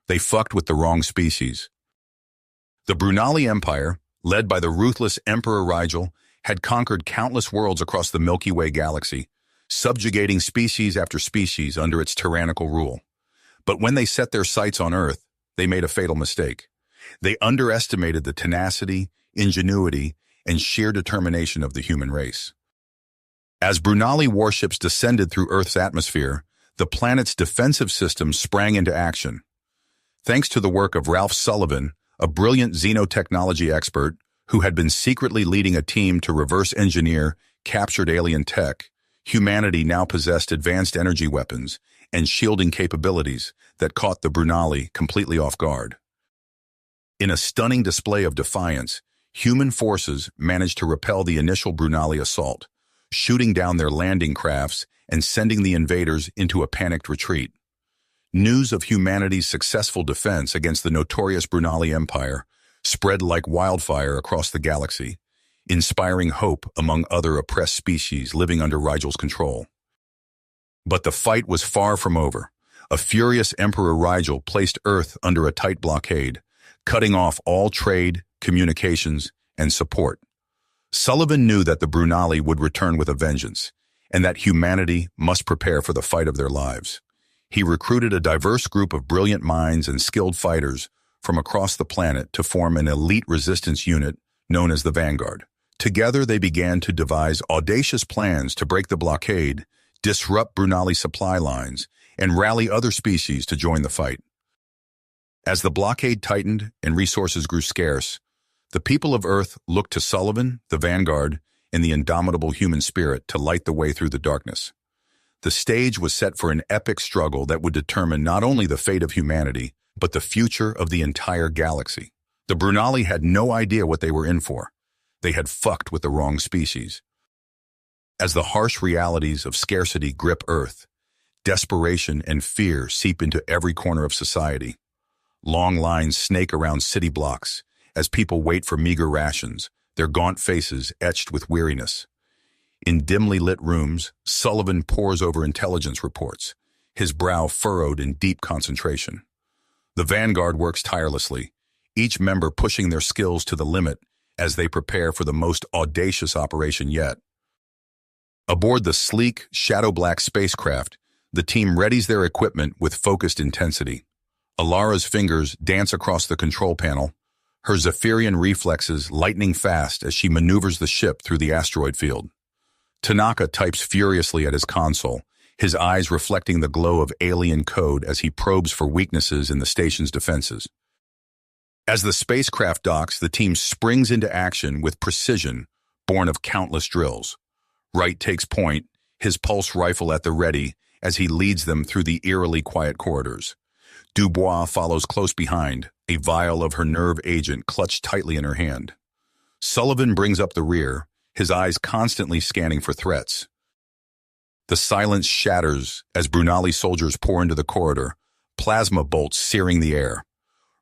They fucked with the wrong species. The Brunali Empire, led by the ruthless Emperor Rigel, had conquered countless worlds across the Milky Way galaxy, subjugating species after species under its tyrannical rule. But when they set their sights on Earth, they made a fatal mistake. They underestimated the tenacity, ingenuity, and sheer determination of the human race. As Brunali warships descended through Earth's atmosphere, the planet's defensive systems sprang into action. Thanks to the work of Ralph Sullivan, a brilliant xenotechnology expert who had been secretly leading a team to reverse engineer captured alien tech, humanity now possessed advanced energy weapons and shielding capabilities that caught the Brunali completely off guard. In a stunning display of defiance, human forces managed to repel the initial Brunali assault, shooting down their landing crafts and sending the invaders into a panicked retreat. News of humanity's successful defense against the notorious Brunali Empire spread like wildfire across the galaxy, inspiring hope among other oppressed species living under Rigel's control. But the fight was far from over. A furious Emperor Rigel placed Earth under a tight blockade, cutting off all trade, communications, and support. Sullivan knew that the Brunali would return with a vengeance, and that humanity must prepare for the fight of their lives. He recruited a diverse group of brilliant minds and skilled fighters from across the planet to form an elite resistance unit known as the Vanguard. Together, they began to devise audacious plans to break the blockade, disrupt Brunali supply lines, and rally other species to join the fight. As the blockade tightened and resources grew scarce, the people of Earth looked to Sullivan, the Vanguard, and the indomitable human spirit to light the way through the darkness. The stage was set for an epic struggle that would determine not only the fate of humanity, but the future of the entire galaxy. The Brunali had no idea what they were in for. They had fucked with the wrong species. As the harsh realities of scarcity grip Earth, desperation and fear seep into every corner of society. Long lines snake around city blocks as people wait for meager rations, their gaunt faces etched with weariness. In dimly lit rooms, Sullivan pores over intelligence reports, his brow furrowed in deep concentration. The Vanguard works tirelessly, each member pushing their skills to the limit as they prepare for the most audacious operation yet. Aboard the sleek, shadow-black spacecraft, the team readies their equipment with focused intensity. Alara's fingers dance across the control panel, her Zephyrian reflexes lightning fast as she maneuvers the ship through the asteroid field. Tanaka types furiously at his console, his eyes reflecting the glow of alien code as he probes for weaknesses in the station's defenses. As the spacecraft docks, the team springs into action with precision, born of countless drills. Wright takes point, his pulse rifle at the ready as he leads them through the eerily quiet corridors. Dubois follows close behind, a vial of her nerve agent clutched tightly in her hand. Sullivan brings up the rear, his eyes constantly scanning for threats. The silence shatters as Brunali soldiers pour into the corridor, plasma bolts searing the air.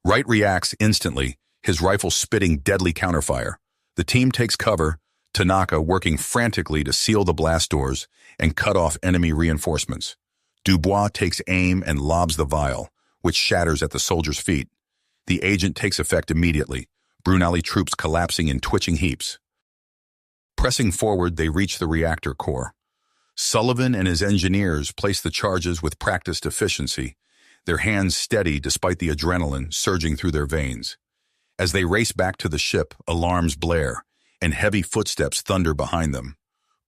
Wright reacts instantly, his rifle spitting deadly counterfire. The team takes cover, Tanaka working frantically to seal the blast doors and cut off enemy reinforcements. Dubois takes aim and lobs the vial, which shatters at the soldier's feet. The agent takes effect immediately, Brunali troops collapsing in twitching heaps. Pressing forward, they reach the reactor core. Sullivan and his engineers place the charges with practiced efficiency, their hands steady despite the adrenaline surging through their veins. As they race back to the ship, alarms blare, and heavy footsteps thunder behind them.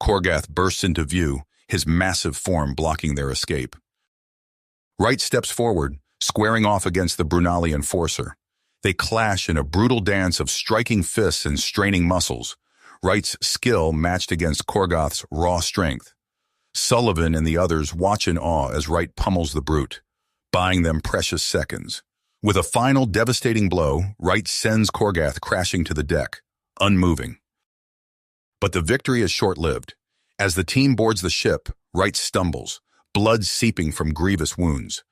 Korgath bursts into view, his massive form blocking their escape. Wright steps forward, squaring off against the Brunali enforcer. They clash in a brutal dance of striking fists and straining muscles, Wright's skill matched against Korgath's raw strength. Sullivan and the others watch in awe as Wright pummels the brute, buying them precious seconds. With a final devastating blow, Wright sends Korgath crashing to the deck, unmoving. But the victory is short-lived. As the team boards the ship, Wright stumbles, blood seeping from grievous wounds.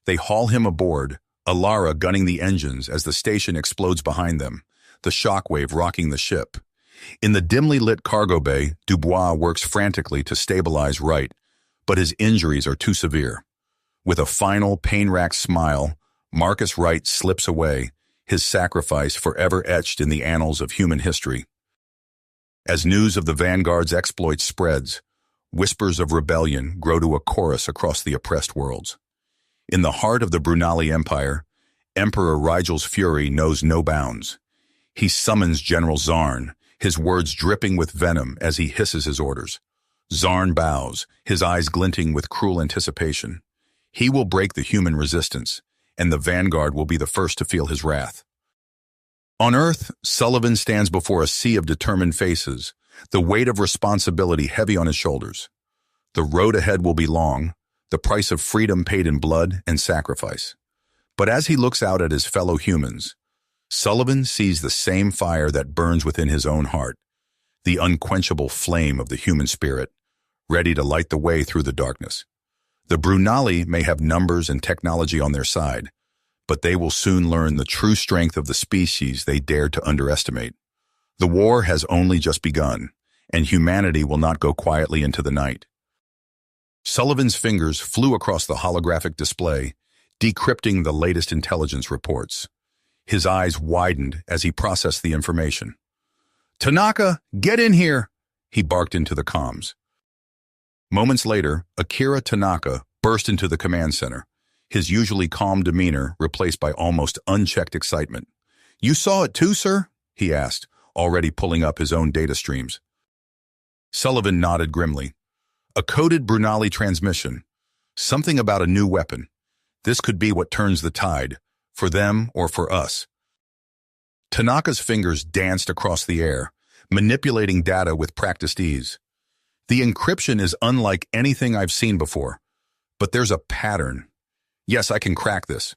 They haul him aboard, Alara gunning the engines as the station explodes behind them, the shockwave rocking the ship. In the dimly lit cargo bay, Dubois works frantically to stabilize Wright, but his injuries are too severe. With a final pain-racked smile, Marcus Wright slips away, his sacrifice forever etched in the annals of human history. As news of the Vanguard's exploits spreads, whispers of rebellion grow to a chorus across the oppressed worlds. In the heart of the Brunali Empire, Emperor Rigel's fury knows no bounds. He summons General Zarn, his words dripping with venom as he hisses his orders. Zarn bows, his eyes glinting with cruel anticipation. He will break the human resistance, and the Vanguard will be the first to feel his wrath. On Earth, Sullivan stands before a sea of determined faces, the weight of responsibility heavy on his shoulders. The road ahead will be long, the price of freedom paid in blood and sacrifice. But as he looks out at his fellow humans, Sullivan sees the same fire that burns within his own heart, the unquenchable flame of the human spirit, ready to light the way through the darkness. The Brunali may have numbers and technology on their side, but they will soon learn the true strength of the species they dared to underestimate. The war has only just begun, and humanity will not go quietly into the night. Sullivan's fingers flew across the holographic display, decrypting the latest intelligence reports. His eyes widened as he processed the information. "Tanaka, get in here!" he barked into the comms. Moments later, Akira Tanaka burst into the command center, his usually calm demeanor replaced by almost unchecked excitement. "You saw it too, sir?" he asked, already pulling up his own data streams. Sullivan nodded grimly. A coded Brunali transmission. Something about a new weapon. This could be what turns the tide, for them or for us. Tanaka's fingers danced across the air, manipulating data with practiced ease. The encryption is unlike anything I've seen before, but there's a pattern. Yes, I can crack this.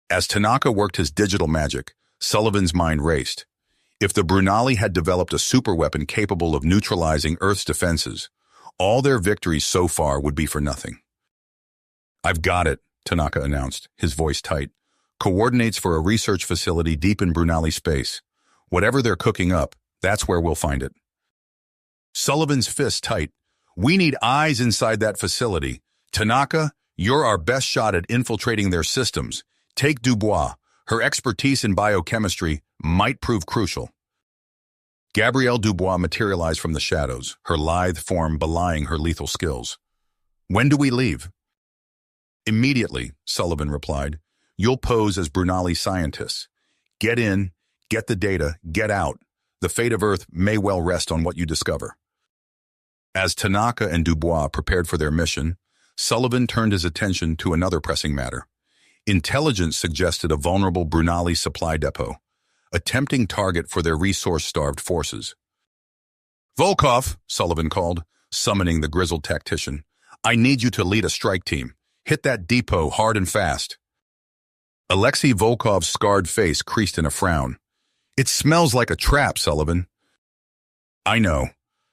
As Tanaka worked his digital magic, Sullivan's mind raced. If the Brunali had developed a superweapon capable of neutralizing Earth's defenses, all their victories so far would be for nothing. "I've got it," Tanaka announced, his voice tight. "Coordinates for a research facility deep in Brunali space. Whatever they're cooking up, that's where we'll find it." Sullivan's fist tight. "We need eyes inside that facility. Tanaka, you're our best shot at infiltrating their systems. Take Dubois. Her expertise in biochemistry might prove crucial." Gabrielle Dubois materialized from the shadows, her lithe form belying her lethal skills. "When do we leave?" "Immediately," Sullivan replied. "You'll pose as Brunali scientists. Get in, get the data, get out. The fate of Earth may well rest on what you discover." As Tanaka and Dubois prepared for their mission, Sullivan turned his attention to another pressing matter. Intelligence suggested a vulnerable Brunali supply depot, a tempting target for their resource-starved forces. "Volkov," Sullivan called, summoning the grizzled tactician. "I need you to lead a strike team. Hit that depot hard and fast." Alexei Volkov's scarred face creased in a frown. "It smells like a trap, Sullivan." "I know,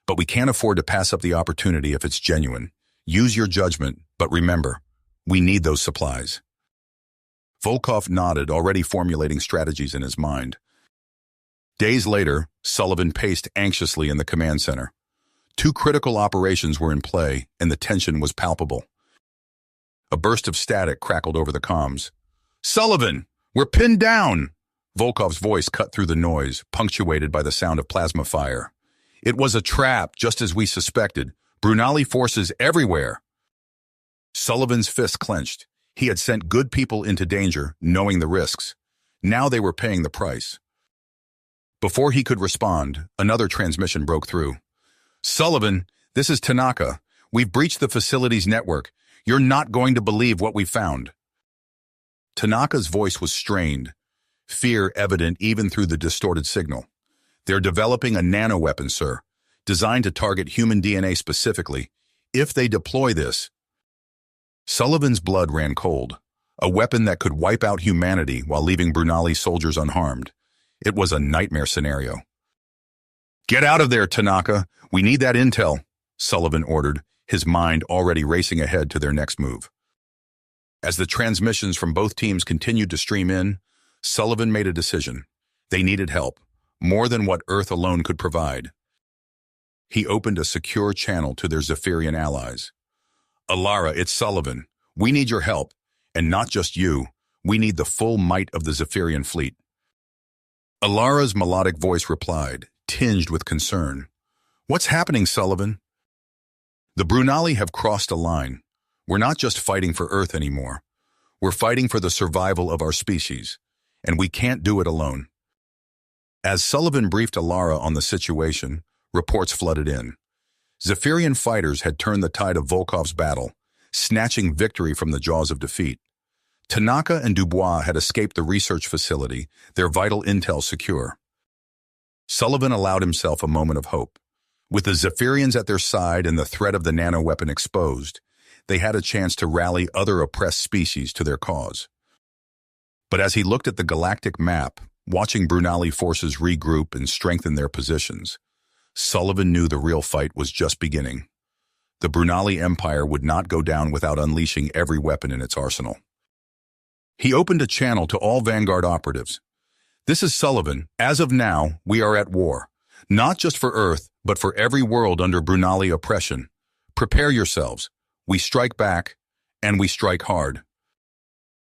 but we can't afford to pass up the opportunity if it's genuine. Use your judgment, but remember, we need those supplies." Volkov nodded, already formulating strategies in his mind. Days later, Sullivan paced anxiously in the command center. Two critical operations were in play, and the tension was palpable. A burst of static crackled over the comms. "Sullivan, we're pinned down!" Volkov's voice cut through the noise, punctuated by the sound of plasma fire. "It was a trap, just as we suspected. Brunali forces everywhere." Sullivan's fist clenched. He had sent good people into danger, knowing the risks. Now they were paying the price. Before he could respond, another transmission broke through. "Sullivan, this is Tanaka. We've breached the facility's network. You're not going to believe what we found." Tanaka's voice was strained, fear evident even through the distorted signal. "They're developing a nanoweapon, sir, designed to target human DNA specifically. If they deploy this..." Sullivan's blood ran cold. A weapon that could wipe out humanity while leaving Brunali soldiers unharmed. It was a nightmare scenario. "Get out of there, Tanaka. We need that intel," Sullivan ordered, his mind already racing ahead to their next move. As the transmissions from both teams continued to stream in, Sullivan made a decision. They needed help, more than what Earth alone could provide. He opened a secure channel to their Zephyrian allies. "Alara, it's Sullivan. We need your help. And not just you. We need the full might of the Zephyrian fleet. Alara's melodic voice replied, tinged with concern. What's happening, Sullivan? The Brunali have crossed a line. We're not just fighting for Earth anymore. We're fighting for the survival of our species, and we can't do it alone. As Sullivan briefed Alara on the situation, reports flooded in. Zephyrian fighters had turned the tide of Volkov's battle, snatching victory from the jaws of defeat. Tanaka and Dubois had escaped the research facility, their vital intel secure. Sullivan allowed himself a moment of hope. With the Zephyrians at their side and the threat of the nanoweapon exposed, they had a chance to rally other oppressed species to their cause. But as he looked at the galactic map, watching Brunali forces regroup and strengthen their positions, Sullivan knew the real fight was just beginning. The Brunali Empire would not go down without unleashing every weapon in its arsenal. He opened a channel to all Vanguard operatives. This is Sullivan. As of now, we are at war. Not just for Earth, but for every world under Brunali oppression. Prepare yourselves. We strike back, and we strike hard.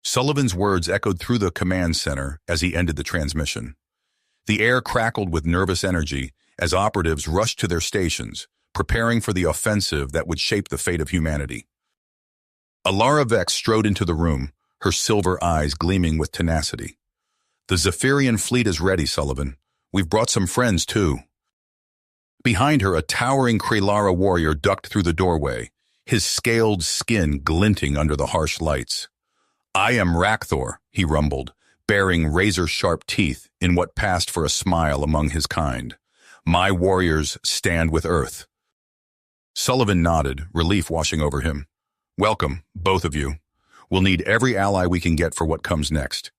Sullivan's words echoed through the command center as he ended the transmission. The air crackled with nervous energy as operatives rushed to their stations, preparing for the offensive that would shape the fate of humanity. Alara Vex strode into the room, her silver eyes gleaming with tenacity. The Zephyrian fleet is ready, Sullivan. We've brought some friends, too. Behind her, a towering Krelara warrior ducked through the doorway, his scaled skin glinting under the harsh lights. I am Rakthor, he rumbled, baring razor-sharp teeth in what passed for a smile among his kind. My warriors stand with Earth. Sullivan nodded, relief washing over him. Welcome, both of you. We'll need every ally we can get for what comes next.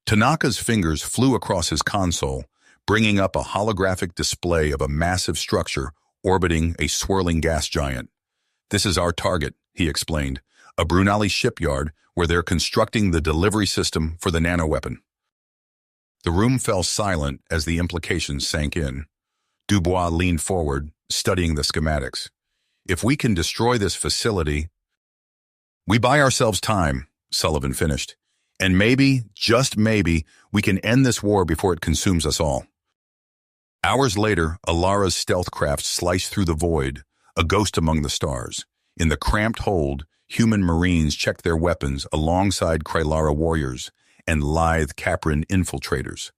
Tanaka's fingers flew across his console, bringing up a holographic display of a massive structure orbiting a swirling gas giant. This is our target, he explained, a Brunali shipyard where they're constructing the delivery system for the nanoweapon. The room fell silent as the implications sank in. Dubois leaned forward, studying the schematics. If we can destroy this facility... We buy ourselves time, Sullivan finished. And maybe, just maybe, we can end this war before it consumes us all. Hours later, Alara's stealth craft sliced through the void, a ghost among the stars. In the cramped hold, human marines checked their weapons alongside Krelara warriors and lithe Capran infiltrators.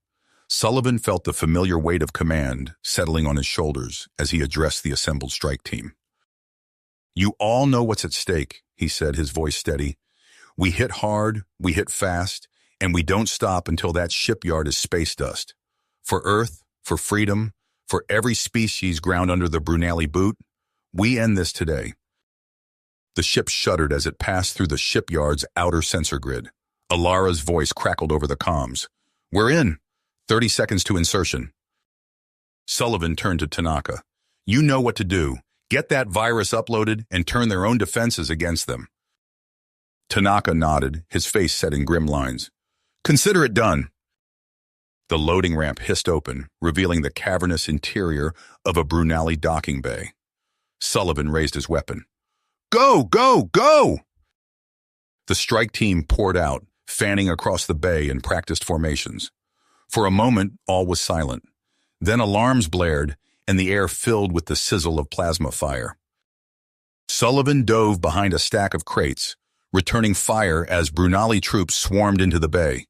Sullivan felt the familiar weight of command settling on his shoulders as he addressed the assembled strike team. You all know what's at stake, he said, his voice steady. We hit hard, we hit fast, and we don't stop until that shipyard is space dust. For Earth, for freedom, for every species ground under the Brunali boot, we end this today. The ship shuddered as it passed through the shipyard's outer sensor grid. Alara's voice crackled over the comms. We're in. 30 seconds to insertion. Sullivan turned to Tanaka. You know what to do. Get that virus uploaded and turn their own defenses against them. Tanaka nodded, his face set in grim lines. Consider it done. The loading ramp hissed open, revealing the cavernous interior of a Brunali docking bay. Sullivan raised his weapon. Go, go, go! The strike team poured out, fanning across the bay in practiced formations. For a moment, all was silent. Then alarms blared, and the air filled with the sizzle of plasma fire. Sullivan dove behind a stack of crates, returning fire as Brunali troops swarmed into the bay.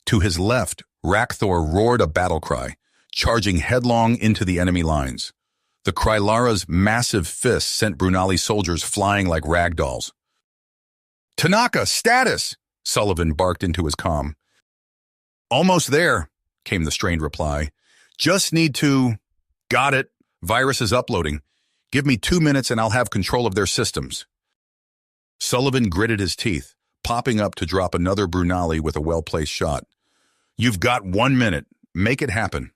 To his left, Rakthor roared a battle cry, charging headlong into the enemy lines. The Krylara's massive fists sent Brunali soldiers flying like rag dolls. Tanaka, status! Sullivan barked into his comm. Almost there, came the strained reply. Just need to... Got it. Virus is uploading. Give me 2 minutes and I'll have control of their systems. Sullivan gritted his teeth, popping up to drop another Brunali with a well-placed shot. You've got 1 minute. Make it happen.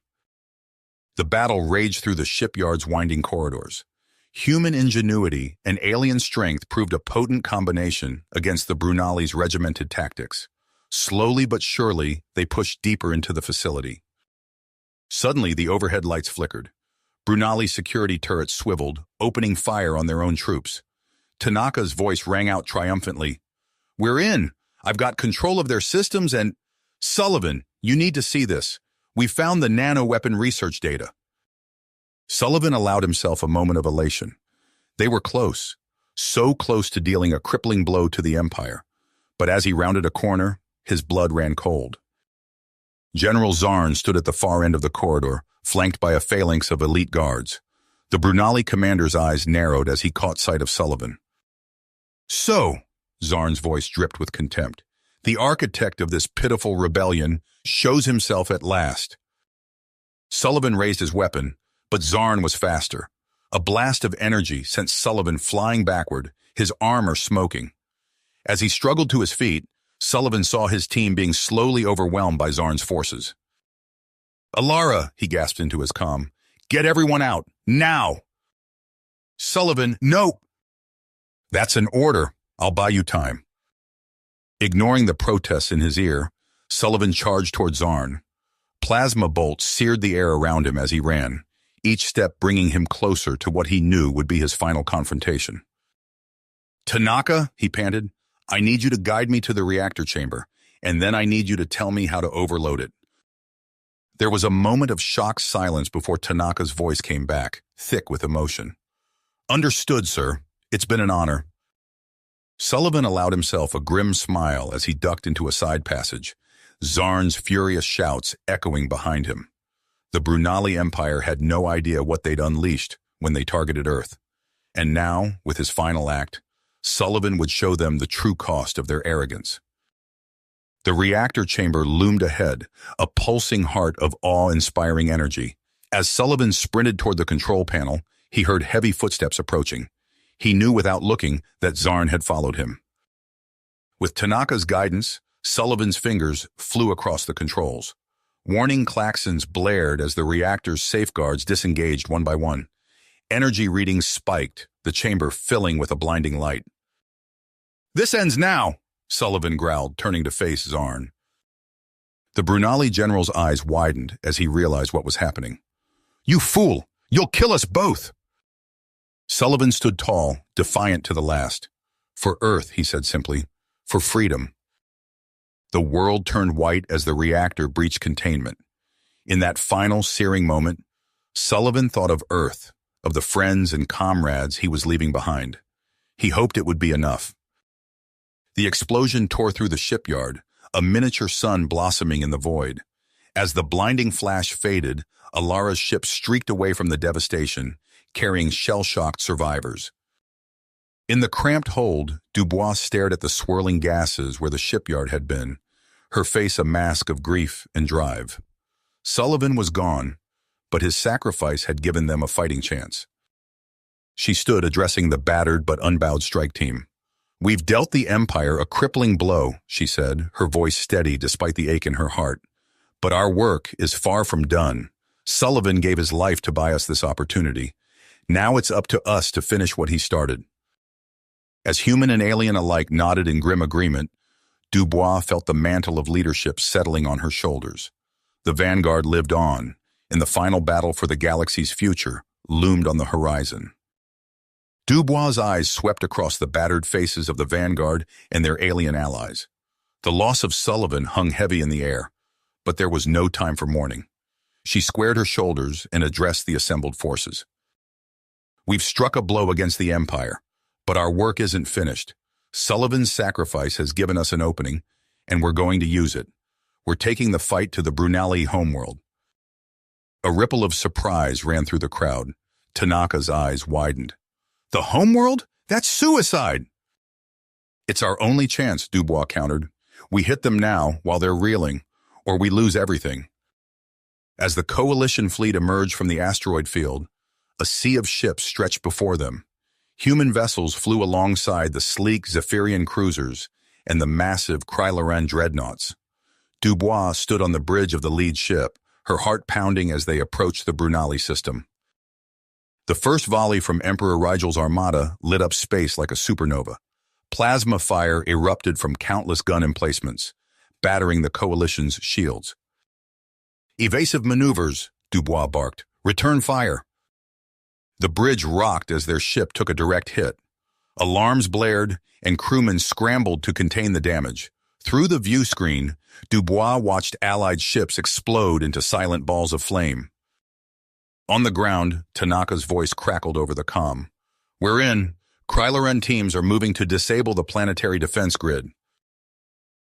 The battle raged through the shipyard's winding corridors. Human ingenuity and alien strength proved a potent combination against the Brunali's regimented tactics. Slowly but surely, they pushed deeper into the facility. Suddenly, the overhead lights flickered. Brunali security turrets swiveled, opening fire on their own troops. Tanaka's voice rang out triumphantly. We're in! I've got control of their systems and— Sullivan, you need to see this. We found the nano-weapon research data. Sullivan allowed himself a moment of elation. They were close, so close to dealing a crippling blow to the Empire. But as he rounded a corner, his blood ran cold. General Zarn stood at the far end of the corridor, flanked by a phalanx of elite guards. The Brunali commander's eyes narrowed as he caught sight of Sullivan. So, Zarn's voice dripped with contempt, the architect of this pitiful rebellion shows himself at last. Sullivan raised his weapon, but Zarn was faster. A blast of energy sent Sullivan flying backward, his armor smoking. As he struggled to his feet, Sullivan saw his team being slowly overwhelmed by Zarn's forces. Alara, he gasped into his comm, get everyone out, now! Sullivan, no! That's an order. I'll buy you time. Ignoring the protests in his ear, Sullivan charged toward Zarn. Plasma bolts seared the air around him as he ran, each step bringing him closer to what he knew would be his final confrontation. Tanaka, he panted, I need you to guide me to the reactor chamber, and then I need you to tell me how to overload it. There was a moment of shocked silence before Tanaka's voice came back, thick with emotion. Understood, sir. It's been an honor. Sullivan allowed himself a grim smile as he ducked into a side passage, Zarn's furious shouts echoing behind him. The Brunali Empire had no idea what they'd unleashed when they targeted Earth. And now, with his final act, Sullivan would show them the true cost of their arrogance. The reactor chamber loomed ahead, a pulsing heart of awe-inspiring energy. As Sullivan sprinted toward the control panel, he heard heavy footsteps approaching. He knew without looking that Zarn had followed him. With Tanaka's guidance, Sullivan's fingers flew across the controls. Warning klaxons blared as the reactor's safeguards disengaged one by one. Energy readings spiked, the chamber filling with a blinding light. This ends now, Sullivan growled, turning to face Zarn. The Brunali general's eyes widened as he realized what was happening. You fool! You'll kill us both! Sullivan stood tall, defiant to the last. For Earth, he said simply. For freedom. The world turned white as the reactor breached containment. In that final searing moment, Sullivan thought of Earth, of the friends and comrades he was leaving behind. He hoped it would be enough. The explosion tore through the shipyard, a miniature sun blossoming in the void. As the blinding flash faded, Alara's ship streaked away from the devastation, carrying shell-shocked survivors. In the cramped hold, Dubois stared at the swirling gases where the shipyard had been, her face a mask of grief and drive. Sullivan was gone, but his sacrifice had given them a fighting chance. She stood addressing the battered but unbowed strike team. We've dealt the Empire a crippling blow, she said, her voice steady despite the ache in her heart. But our work is far from done. Sullivan gave his life to buy us this opportunity. Now it's up to us to finish what he started. As human and alien alike nodded in grim agreement, Dubois felt the mantle of leadership settling on her shoulders. The vanguard lived on, and the final battle for the galaxy's future loomed on the horizon. Dubois' eyes swept across the battered faces of the vanguard and their alien allies. The loss of Sullivan hung heavy in the air, but there was no time for mourning. She squared her shoulders and addressed the assembled forces. We've struck a blow against the Empire, but our work isn't finished. Sullivan's sacrifice has given us an opening, and we're going to use it. We're taking the fight to the Brunali homeworld. A ripple of surprise ran through the crowd. Tanaka's eyes widened. The homeworld? That's suicide! It's our only chance, Dubois countered. We hit them now while they're reeling, or we lose everything. As the Coalition fleet emerged from the asteroid field, a sea of ships stretched before them. Human vessels flew alongside the sleek Zephyrian cruisers and the massive Kryloran dreadnoughts. Dubois stood on the bridge of the lead ship, her heart pounding as they approached the Brunali system. The first volley from Emperor Rigel's armada lit up space like a supernova. Plasma fire erupted from countless gun emplacements, battering the Coalition's shields. Evasive maneuvers, Dubois barked. Return fire. The bridge rocked as their ship took a direct hit. Alarms blared, and crewmen scrambled to contain the damage. Through the view screen, Dubois watched Allied ships explode into silent balls of flame. On the ground, Tanaka's voice crackled over the comm. "We're in. Kryloran teams are moving to disable the planetary defense grid."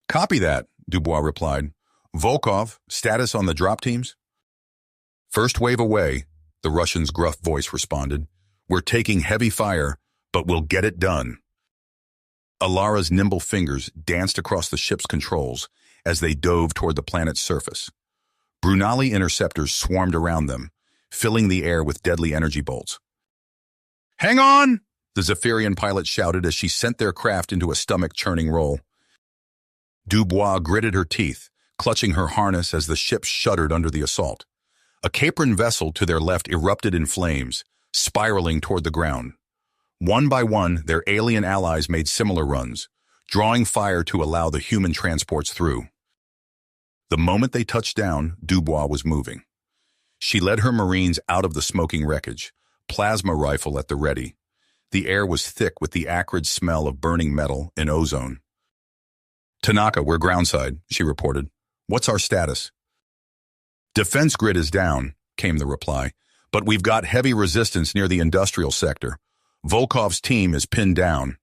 "Copy that," Dubois replied. "Volkov, status on the drop teams?" "First wave away," the Russian's gruff voice responded. "We're taking heavy fire, but we'll get it done." Alara's nimble fingers danced across the ship's controls as they dove toward the planet's surface. Brunali interceptors swarmed around them, filling the air with deadly energy bolts. "Hang on!" the Zephyrian pilot shouted as she sent their craft into a stomach-churning roll. Dubois gritted her teeth, clutching her harness as the ship shuddered under the assault. A Capron vessel to their left erupted in flames, spiraling toward the ground. One by one, their alien allies made similar runs, drawing fire to allow the human transports through. The moment they touched down, Dubois was moving. She led her Marines out of the smoking wreckage, plasma rifle at the ready. The air was thick with the acrid smell of burning metal and ozone. "Tanaka, we're groundside," she reported. "What's our status?" "Defense grid is down," came the reply, "but we've got heavy resistance near the industrial sector. Volkov's team is pinned down."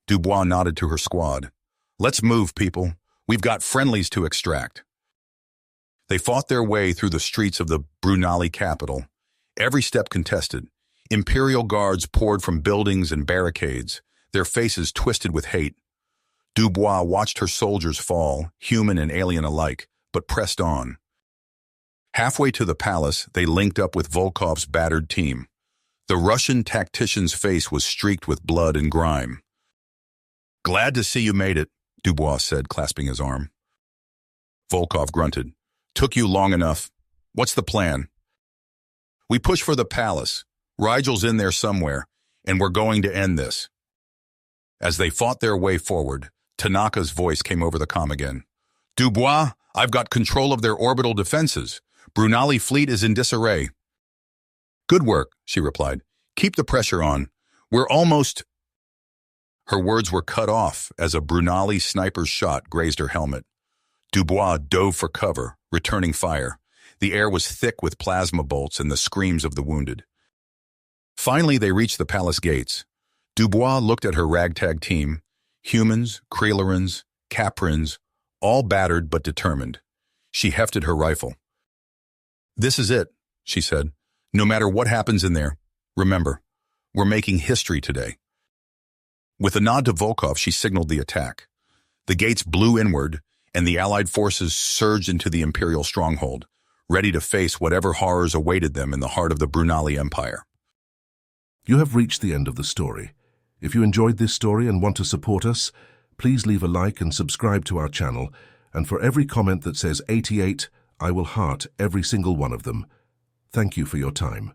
Dubois nodded to her squad. "Let's move, people. We've got friendlies to extract." They fought their way through the streets of the Brunali capital, every step contested. Imperial guards poured from buildings and barricades, their faces twisted with hate. Dubois watched her soldiers fall, human and alien alike, but pressed on. Halfway to the palace, they linked up with Volkov's battered team. The Russian tactician's face was streaked with blood and grime. "Glad to see you made it," Dubois said, clasping his arm. Volkov grunted. "Took you long enough. What's the plan?" "We push for the palace. Rigel's in there somewhere, and we're going to end this." As they fought their way forward, Tanaka's voice came over the comm again. "Dubois, I've got control of their orbital defenses. Brunali fleet is in disarray." "Good work," she replied. "Keep the pressure on. We're almost—" Her words were cut off as a Brunali sniper's shot grazed her helmet. Dubois dove for cover, returning fire. The air was thick with plasma bolts and the screams of the wounded. Finally, they reached the palace gates. Dubois looked at her ragtag team, humans, Krelorans, Caprins, all battered but determined. She hefted her rifle. "This is it," she said. "No matter what happens in there, remember, we're making history today." With a nod to Volkov, she signaled the attack. The gates blew inward, and the Allied forces surged into the Imperial stronghold, ready to face whatever horrors awaited them in the heart of the Brunali Empire. You have reached the end of the story. If you enjoyed this story and want to support us, please leave a like and subscribe to our channel, and for every comment that says 88, I will heart every single one of them. Thank you for your time.